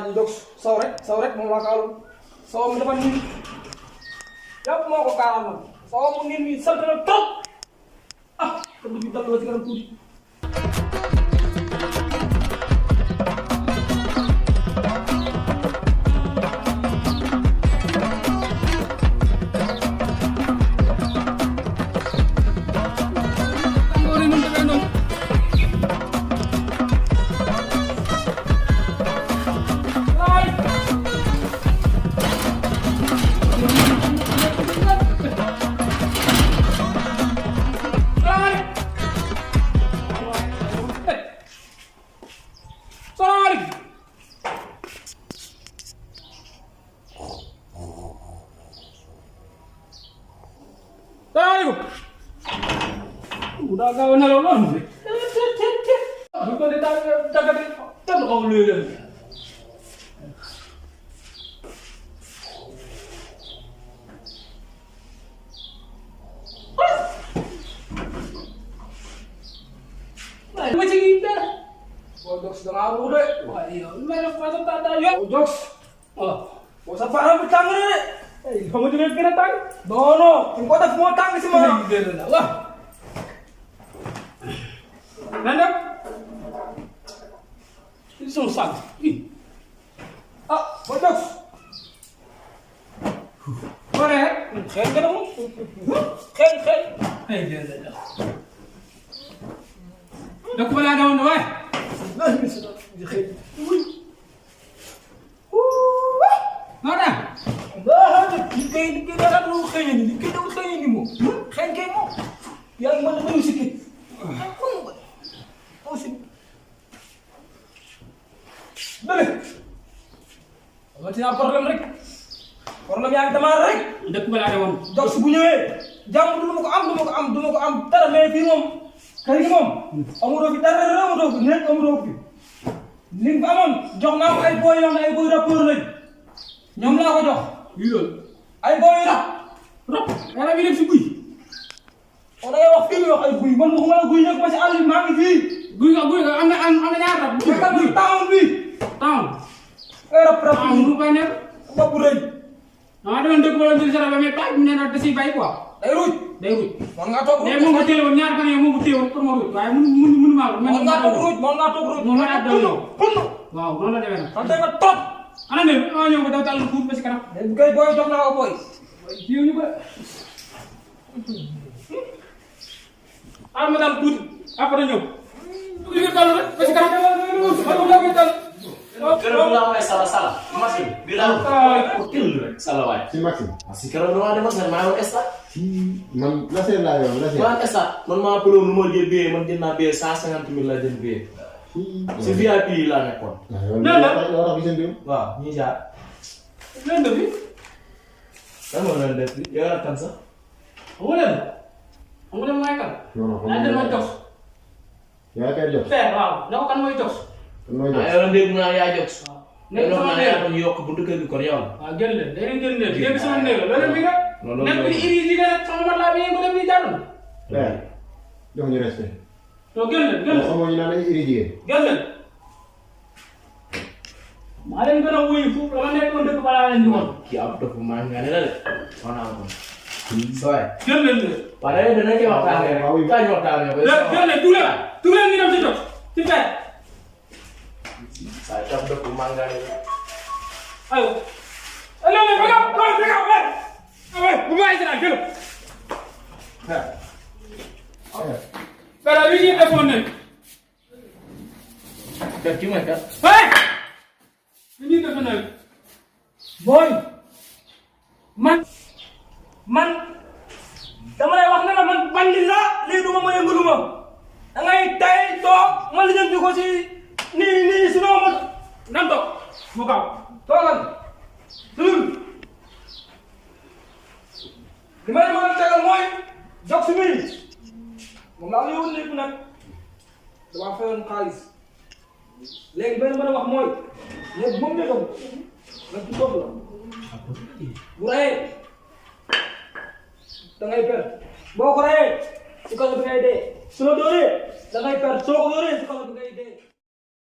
ji jóg saw rek moom laa kaalu saw mi dafa nii yëpp moo ko kaalal man saw mu nit mi sant na trop ah te du ñu dal la ci kanam tuuti udah kau nelayan lagi, bukan dia tak kau lihat. Macam ini, bodoh setengah aku deh. Wah iya, mana pasal tak ada ya? Bodoh, bosan parah bertanggung deh. Kamu juga kira tang? Dono, kau tak mau tang semua. Wah. Nanda, ini susah. Bodoh. Mana? Kau kamu? Kau. Hei dia. Dah kau ada orang dah. Mana? Kita dah dulu kaya ni. Kita dah kaya ni mu. Kaya mu. Yang mana tu sikit. Dale. Macam apa problem yang kemarin rek. Dak bala ada won. Dak subunya jam dulu mau ko am tara me fi mom. Kari mom. Amuro fi tara amuro fi nek amuro fi. Lim amon jox na ko ay boy rapport lañ. Ñom la ko jox. Yi ay boy rap. Wala bi dem ci buy. On ay wax fi wax ay buy man waxuma la buy nek ma ci all ma ngi fi. Buy nga am na ñaar rap. Taw bi. Taw. Rap mu bay nek bopp rëy. Dama dëkk wala jël sara ba mais pas nee na da siy bay quoi. Day ruuj. Mën ngaa toog ruuj. Mais mu ngi téewoon ñaar fan yow mu ngi téewoon pour ma ruuj waaye mënu maa ruuj. Mën ngaa toog ruuj. Moom la daa doon waaw noonu la demee nag. sant nga trop. ana ne ma ñëw ba daw tàll tuut ba si kanam. bu koy booy jox naa ko booy. ci yow ñu ko. ma daal tuuti après ñëw. ñu ngi tàll rek ba si kanam. Kerana ulang ay salah masih bilang kecil rek salah waay si Maxime masih kerana ulang ada mas mau esta si man la seen laa yow la seen man esta man maa pëloon lu ma jël billet man jënd naa billet 150 000 la jënd billet si VIP laa nekkoon yow bi seen dem waaw ñi jaar leen def bi kan moo leen def yow la kan sax amu leen mooy kan naa dem ma jox yaa kay jox fer waaw ndax kan mooy jox yow la dégg naa yaa jox nekk sama yaa ñu yokk buntu kër gi kon yow la waaw génn leen da ngeen génn leen léegi sama néeg la loolu mi nga nekk bi iri yi nga sama mat laa bi yéen ko dem ni jàll jox ñu respect to génn leen xamoo ñu naan ay iri jigéen génn leen maa leen gën a wuyu fu dama nekkoon dëkk balaa leen di woon kii ab dof maa nga ne la de wax naa ko sooy génn leen waaye dana ci waxtaanee rek kaa ñu waxtaanee ko génn leen tuug leen ñu dem ci jox ci fer saya cap dof maa nga ne ayo non bu bàyyi si daal gën dara li ñuy defoon nañ def ci mooy kat li ñuy defoon nañ booy man dama lay wax ne la man bandi la lii duma ma yëngalu ma da ngay tay toog ma li jënd ko si nii sinon ma nan toog mu gaaw toogal sulul li may mën a tegal mooy jox si biir moom laa yóbbu lépp nag damaa fayoon xaalis léegi benn mën a wax mooy léegi moom ne doon nag ci toog la bu rayee da ngay per boo ko rayee si kaw bi ngay dee su la dooree da ngay per soo ko dooree si kaw bi ngay